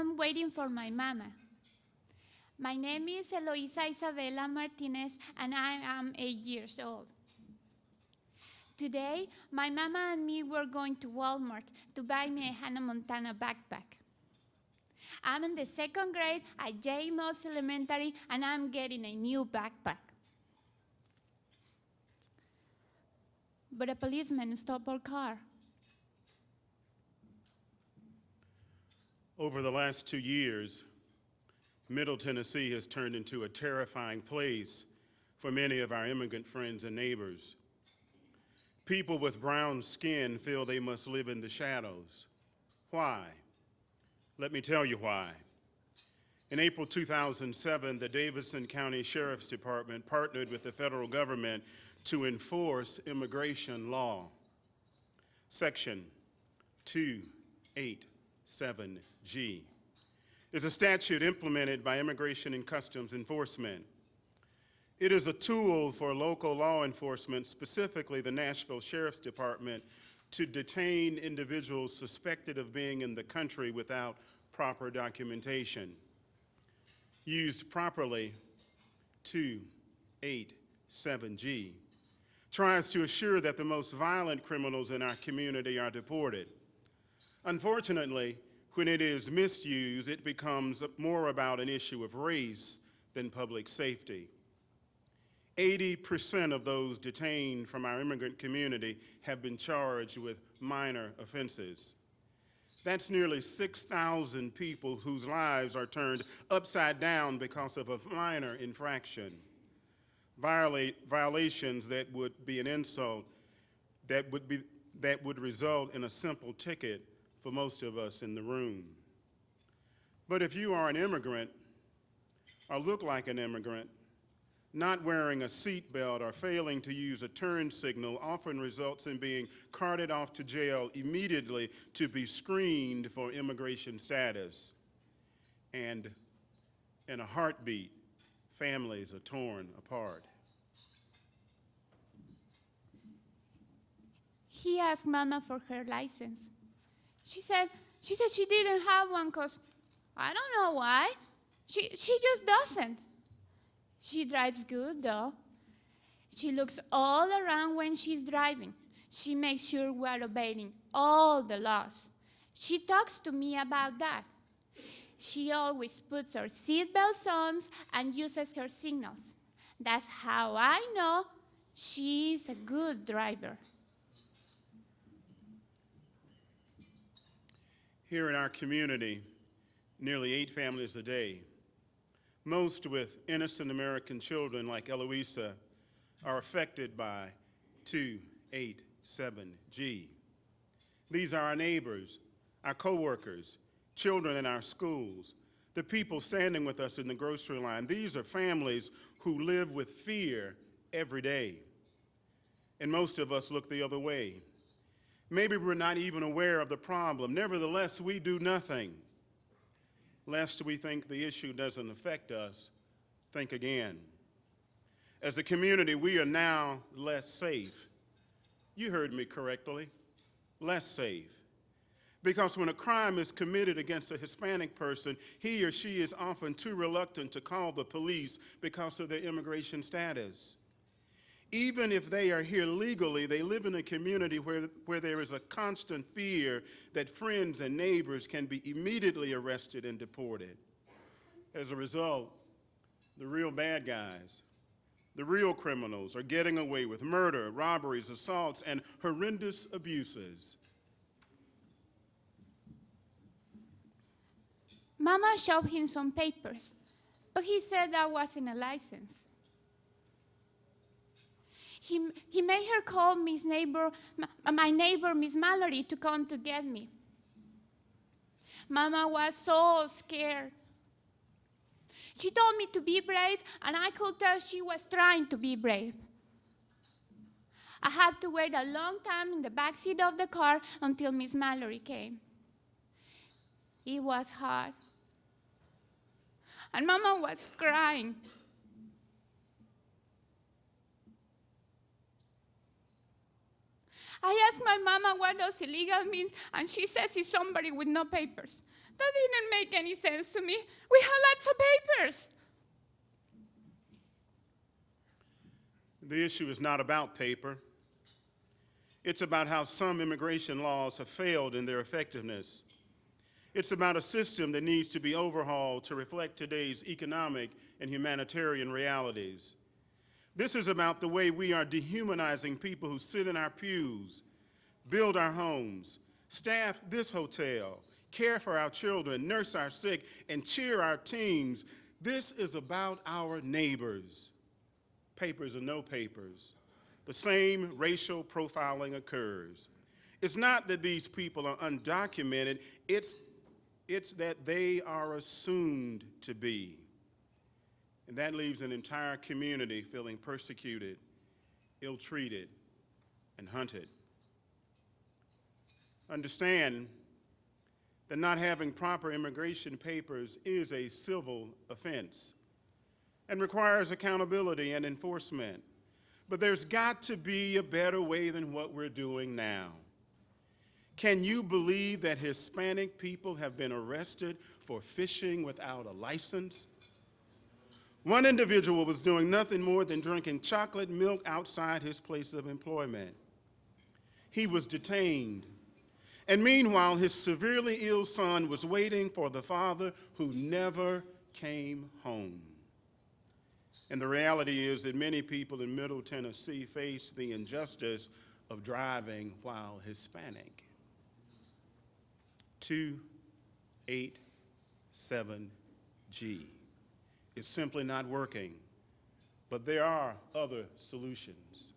I'm waiting for my mama. My name is Eloisa Isabela Martinez, and I am 8 years old. Today, my mama and me were going to Walmart to buy me a Hannah Montana backpack. I'm in the 2nd grade at J. Moss Elementary, and I'm getting a new backpack. But a policeman stopped our car. Over the last 2 years, Middle Tennessee has turned into a terrifying place for many of our immigrant friends and neighbors. People with brown skin feel they must live in the shadows. Why? Let me tell you why. In April 2007, the Davidson County Sherriffs Department partnered with the federal government to enforce immigration law. Section 287G is a statute implemented by Immigration and Customs Enforcement. It is a tool for local law enforcement, specifically the Nashville Sheriff's Department, to detain individuals suspected of being in the country without proper documentation. Used properly, 287G tries to assure that the most violent criminals in our community are deported. Unfortunately, when it is misused, it becomes more about an issue of race than public safety. 80% of those detained from our immigrant community have been charged with minor offenses. That's nearly 6,000 people whose lives are turned upside down because of a minor infraction. Violations that would be an insult, that would result in a simple ticket for most of us in the room. But if you are an immigrant or look like an immigrant, not wearing a seatbelt or failing to use a turn signal often results in being carted off to jail immediately to be screened for immigration status. And in a heartbeat, families are torn apart. He asked Mama for her license. She said she didn't have one because I don't know why. She just doesn't. She drives good, though. She looks all around when she's driving. She makes sure we're obeying all the laws. She talks to me about that. She always puts her seatbelts on and uses her signals. That's how I know she's a good driver. Here in our community, nearly 8 families a day, most with innocent American children like Eloisa, are affected by 287G. These are our neighbors, our coworkers, children in our schools, the people standing with us in the grocery line. These are families who live with fear every day. And most of us look the other way. Maybe we're not even aware of the problem. Nevertheless, we do nothing. Lest we think the issue doesn't affect us, think again. As a community, we are now less safe. You heard me correctly, less safe. Because when a crime is committed against a Hispanic person, he or she is often too reluctant to call the police because of their immigration status. Even if they are here legally, they live in a community where there is a constant fear that friends and neighbors can be immediately arrested and deported. As a result, the real bad guys, the real criminals, are getting away with murder, robberies, assaults, and horrendous abuses. Mama showed him some papers, but he said that wasn't a license. He made her call my neighbor, Miss Mallory, to come to get me. Mama was so scared. She told me to be brave, and I could tell she was trying to be brave. I had to wait a long time in the backseat of the car until Miss Mallory came. It was hard. And Mama was crying. I asked my mama what those illegal means, and she says it's somebody with no papers. That didn't make any sense to me. We have lots of papers. The issue is not about paper. It's about how some immigration laws have failed in their effectiveness. It's about a system that needs to be overhauled to reflect today's economic and humanitarian realities. This is about the way we are dehumanizing people who sit in our pews, build our homes, staff this hotel, care for our children, nurse our sick, and cheer our teams. This is about our neighbors. Papers or no papers, the same racial profiling occurs. It's not that these people are undocumented, it's that they are assumed to be. And that leaves an entire community feeling persecuted, ill-treated, and hunted. Understand that not having proper immigration papers is a civil offense and requires accountability and enforcement. But there's got to be a better way than what we're doing now. Can you believe that Hispanic people have been arrested for fishing without a license? One individual was doing nothing more than drinking chocolate milk outside his place of employment. He was detained. And meanwhile, his severely ill son was waiting for the father who never came home. And the reality is that many people in Middle Tennessee face the injustice of driving while Hispanic. 287G is simply not working, but there are other solutions.